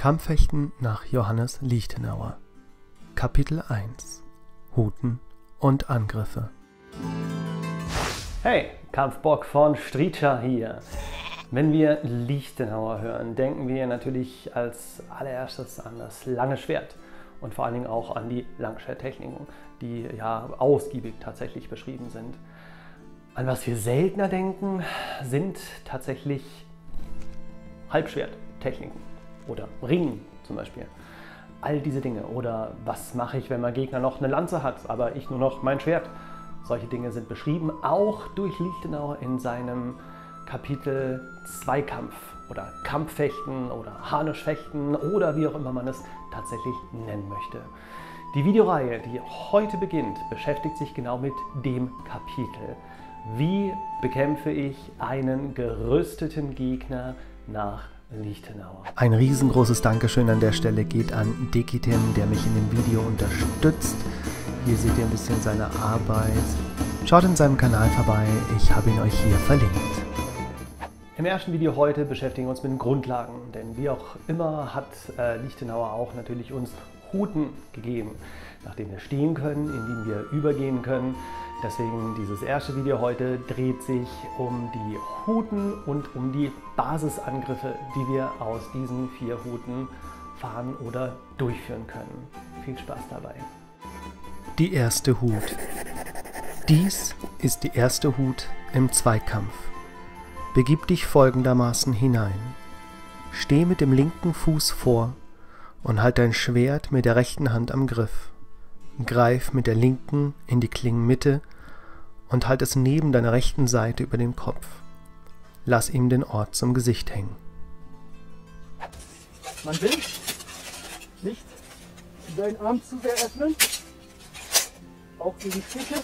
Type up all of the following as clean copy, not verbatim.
Kampffechten nach Johannes Lichtenauer. Kapitel 1: Huten und Angriffe. Hey, Kampfbock von Strietscha hier. Wenn wir Lichtenauer hören, denken wir natürlich als allererstes an das lange Schwert und vor allen Dingen auch an die Langschwerttechniken, die ja ausgiebig tatsächlich beschrieben sind. An was wir seltener denken, sind tatsächlich Halbschwerttechniken oder Ringen zum Beispiel. All diese Dinge. Oder was mache ich, wenn mein Gegner noch eine Lanze hat, aber ich nur noch mein Schwert? Solche Dinge sind beschrieben, auch durch Lichtenauer in seinem Kapitel Zweikampf oder Kampffechten oder Harnischfechten oder wie auch immer man es tatsächlich nennen möchte. Die Videoreihe, die heute beginnt, beschäftigt sich genau mit dem Kapitel. Wie bekämpfe ich einen gerüsteten Gegner nach Lichtenauer? Ein riesengroßes Dankeschön an der Stelle geht an Dekitem, der mich in dem Video unterstützt. Hier seht ihr ein bisschen seine Arbeit. Schaut in seinem Kanal vorbei, ich habe ihn euch hier verlinkt. Im ersten Video heute beschäftigen wir uns mit den Grundlagen, denn wie auch immer hat Lichtenauer auch natürlich uns Huten gegeben, nach denen wir stehen können, in denen wir übergehen können. Deswegen dieses erste Video heute dreht sich um die Huten und um die Basisangriffe, die wir aus diesen 4 Huten fahren oder durchführen können. Viel Spaß dabei. Die erste Hut. Dies ist die erste Hut im Zweikampf. Begib dich folgendermaßen hinein. Steh mit dem linken Fuß vor und halt dein Schwert mit der rechten Hand am Griff. Greif mit der linken in die Klingenmitte und halt es neben deiner rechten Seite über den Kopf. Lass ihm den Ort zum Gesicht hängen. Man will nicht seinen Arm zu sehr öffnen, auch gegen Stiche,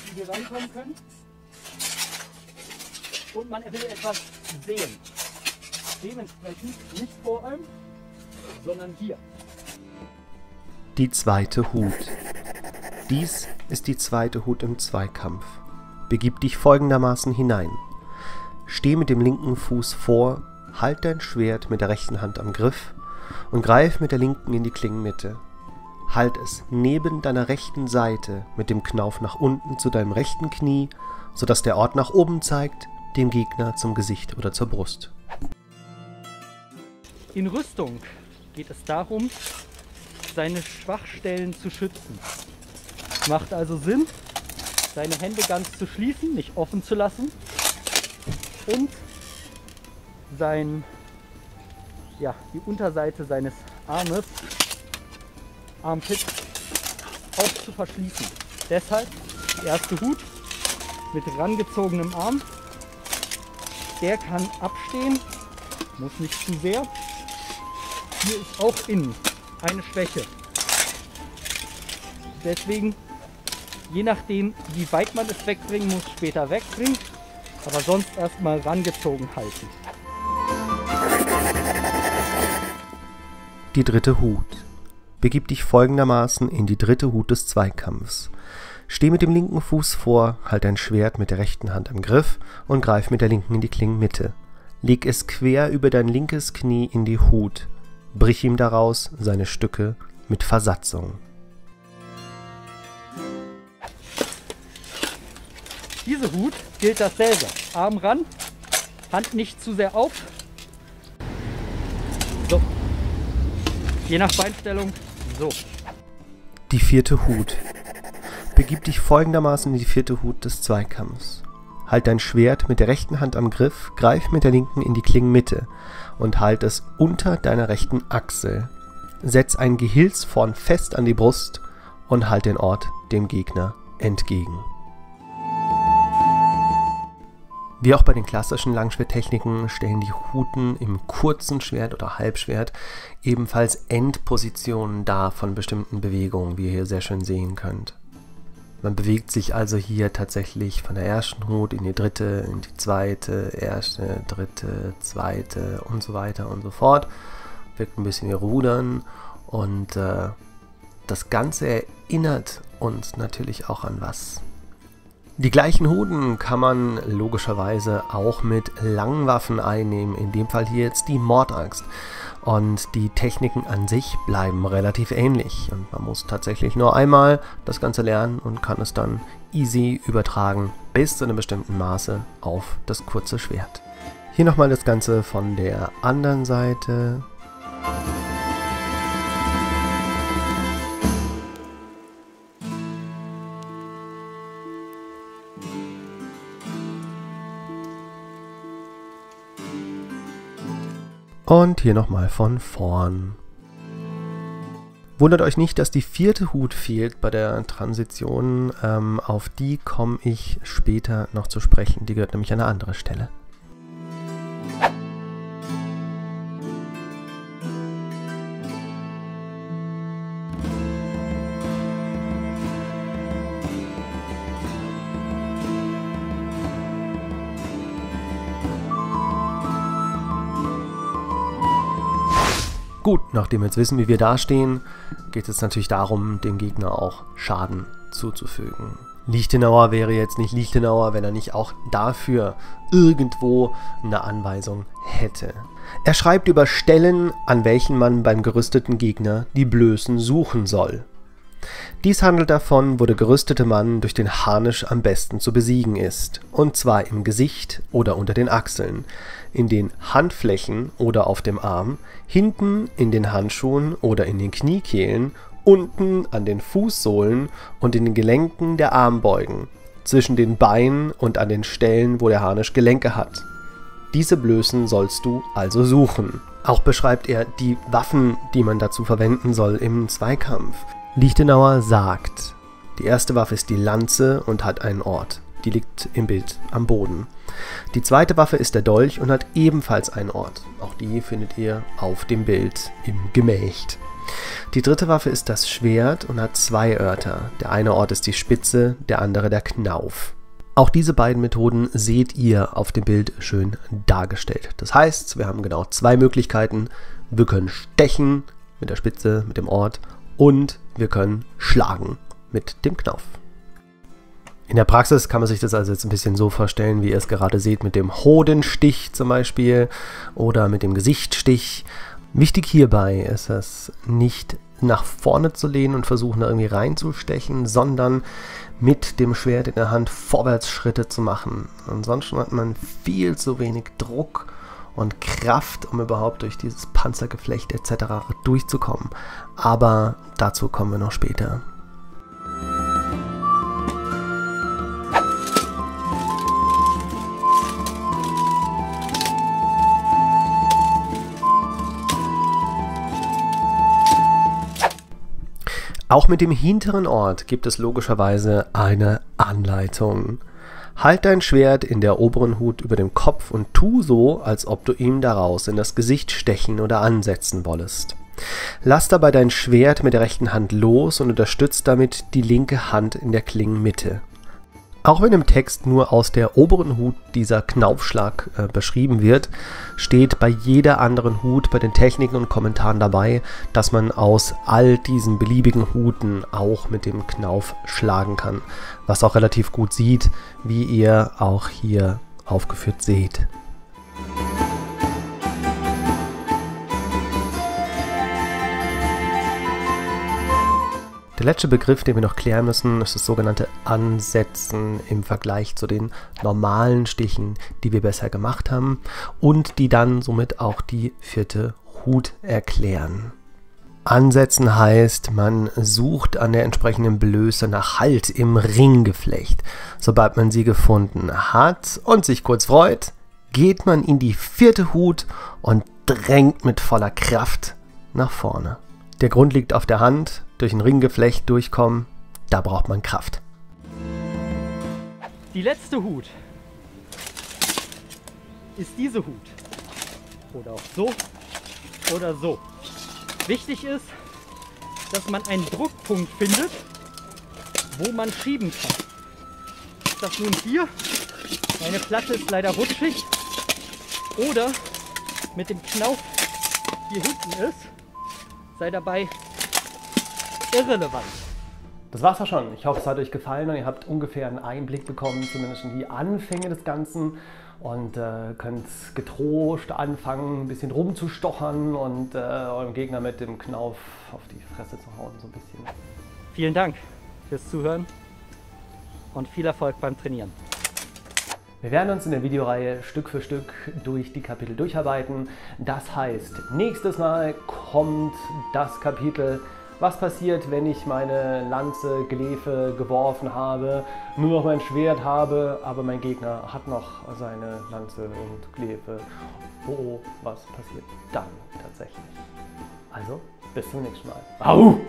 die hier reinkommen können. Und man will etwas sehen. Dementsprechend nicht vor allem, sondern hier. Die zweite Hut. Dies ist die zweite Hut im Zweikampf. Begib dich folgendermaßen hinein. Steh mit dem linken Fuß vor, halt dein Schwert mit der rechten Hand am Griff und greif mit der linken in die Klingenmitte. Halt es neben deiner rechten Seite mit dem Knauf nach unten zu deinem rechten Knie, sodass der Ort nach oben zeigt, dem Gegner zum Gesicht oder zur Brust. In Rüstung geht es darum, seine Schwachstellen zu schützen. Es macht also Sinn, seine Hände ganz zu schließen, nicht offen zu lassen und die Unterseite seines Armes, Armpit, auch zu verschließen. Deshalb die erste Hut mit rangezogenem Arm. Der kann abstehen, muss nicht zu sehr. Hier ist auch innen eine Schwäche. Deswegen, je nachdem, wie weit man es wegbringen muss, später wegbringen. Aber sonst erstmal rangezogen halten. Die dritte Hut. Begib dich folgendermaßen in die dritte Hut des Zweikampfs. Steh mit dem linken Fuß vor, halt dein Schwert mit der rechten Hand am Griff und greif mit der linken in die Klingenmitte. Leg es quer über dein linkes Knie in die Hut. Brich ihm daraus seine Stücke mit Versatzung. Diese Hut gilt dasselbe. Arm ran, Hand nicht zu sehr auf. So. Je nach Beinstellung. So. Die vierte Hut. Begib dich folgendermaßen in die vierte Hut des Zweikampfs. Halt dein Schwert mit der rechten Hand am Griff, greif mit der linken in die Klingenmitte und halt es unter deiner rechten Achsel. Setz ein Gehilz vorn fest an die Brust und halt den Ort dem Gegner entgegen. Wie auch bei den klassischen Langschwerttechniken stellen die Huten im kurzen Schwert oder Halbschwert ebenfalls Endpositionen dar von bestimmten Bewegungen, wie ihr hier sehr schön sehen könnt. Man bewegt sich also hier tatsächlich von der ersten Hut in die dritte, in die zweite, erste, dritte, zweite und so weiter und so fort. Wirkt ein bisschen wie Rudern und das Ganze erinnert uns natürlich auch an was. Die gleichen Huten kann man logischerweise auch mit Langwaffen einnehmen, in dem Fall hier jetzt die Mordaxt. Und die Techniken an sich bleiben relativ ähnlich. Und man muss tatsächlich nur einmal das Ganze lernen und kann es dann easy übertragen bis zu einem bestimmten Maße auf das kurze Schwert. Hier nochmal das Ganze von der anderen Seite. Und hier nochmal von vorn. Wundert euch nicht, dass die 4. Hut fehlt bei der Transition. Auf die komme ich später noch zu sprechen. Die gehört nämlich an eine andere Stelle. Gut, nachdem wir jetzt wissen, wie wir dastehen, geht es natürlich darum, dem Gegner auch Schaden zuzufügen. Lichtenauer wäre jetzt nicht Lichtenauer, wenn er nicht auch dafür irgendwo eine Anweisung hätte. Er schreibt über Stellen, an welchen man beim gerüsteten Gegner die Blößen suchen soll. Dies handelt davon, wo der gerüstete Mann durch den Harnisch am besten zu besiegen ist, und zwar im Gesicht oder unter den Achseln, in den Handflächen oder auf dem Arm, hinten in den Handschuhen oder in den Kniekehlen, unten an den Fußsohlen und in den Gelenken der Armbeugen, zwischen den Beinen und an den Stellen, wo der Harnisch Gelenke hat. Diese Blößen sollst du also suchen. Auch beschreibt er die Waffen, die man dazu verwenden soll im Zweikampf. Lichtenauer sagt, die erste Waffe ist die Lanze und hat einen Ort. Die liegt im Bild am Boden. Die zweite Waffe ist der Dolch und hat ebenfalls einen Ort. Auch die findet ihr auf dem Bild im Gemächt. Die dritte Waffe ist das Schwert und hat 2 Örter. Der eine Ort ist die Spitze, der andere der Knauf. Auch diese beiden Methoden seht ihr auf dem Bild schön dargestellt. Das heißt, wir haben genau 2 Möglichkeiten. Wir können stechen mit der Spitze, mit dem Ort, und wir können schlagen mit dem Knauf. In der Praxis kann man sich das also jetzt ein bisschen so vorstellen, wie ihr es gerade seht, mit dem Hodenstich zum Beispiel oder mit dem Gesichtsstich. Wichtig hierbei ist es, nicht nach vorne zu lehnen und versuchen, da irgendwie reinzustechen, sondern mit dem Schwert in der Hand Vorwärtsschritte zu machen. Ansonsten hat man viel zu wenig Druck und Kraft, um überhaupt durch dieses Panzergeflecht etc. durchzukommen. Aber dazu kommen wir noch später. Auch mit dem hinteren Ort gibt es logischerweise eine Anleitung. Halt dein Schwert in der oberen Hut über dem Kopf und tu so, als ob du ihm daraus in das Gesicht stechen oder ansetzen wollest. Lass dabei dein Schwert mit der rechten Hand los und unterstützt damit die linke Hand in der Klingenmitte. Auch wenn im Text nur aus der oberen Hut dieser Knaufschlag beschrieben wird, steht bei jeder anderen Hut bei den Techniken und Kommentaren dabei, dass man aus all diesen beliebigen Huten auch mit dem Knauf schlagen kann, was auch relativ gut sieht, wie ihr auch hier aufgeführt seht. Der letzte Begriff, den wir noch klären müssen, ist das sogenannte Ansetzen im Vergleich zu den normalen Stichen, die wir bisher gemacht haben und die dann somit auch die 4. Hut erklären. Ansetzen heißt, man sucht an der entsprechenden Blöße nach Halt im Ringgeflecht. Sobald man sie gefunden hat und sich kurz freut, geht man in die 4. Hut und drängt mit voller Kraft nach vorne. Der Grund liegt auf der Hand, durch ein Ringgeflecht durchkommen, da braucht man Kraft. Die letzte Hut ist diese Hut. Oder auch so oder so. Wichtig ist, dass man einen Druckpunkt findet, wo man schieben kann. Ist das nun hier? Meine Platte ist leider rutschig. Oder mit dem Knauf hier hinten ist, sei dabei irrelevant. Das war's auch schon. Ich hoffe, es hat euch gefallen und ihr habt ungefähr einen Einblick bekommen, zumindest in die Anfänge des Ganzen. und könnt getrost anfangen, ein bisschen rumzustochern und eurem Gegner mit dem Knauf auf die Fresse zu hauen, so ein bisschen. Vielen Dank fürs Zuhören und viel Erfolg beim Trainieren. Wir werden uns in der Videoreihe Stück für Stück durch die Kapitel durcharbeiten. Das heißt, nächstes Mal kommt das Kapitel, was passiert, wenn ich meine Lanze, Glefe geworfen habe, nur noch mein Schwert habe, aber mein Gegner hat noch seine Lanze und Glefe. Oh, was passiert dann tatsächlich? Also, bis zum nächsten Mal. Au!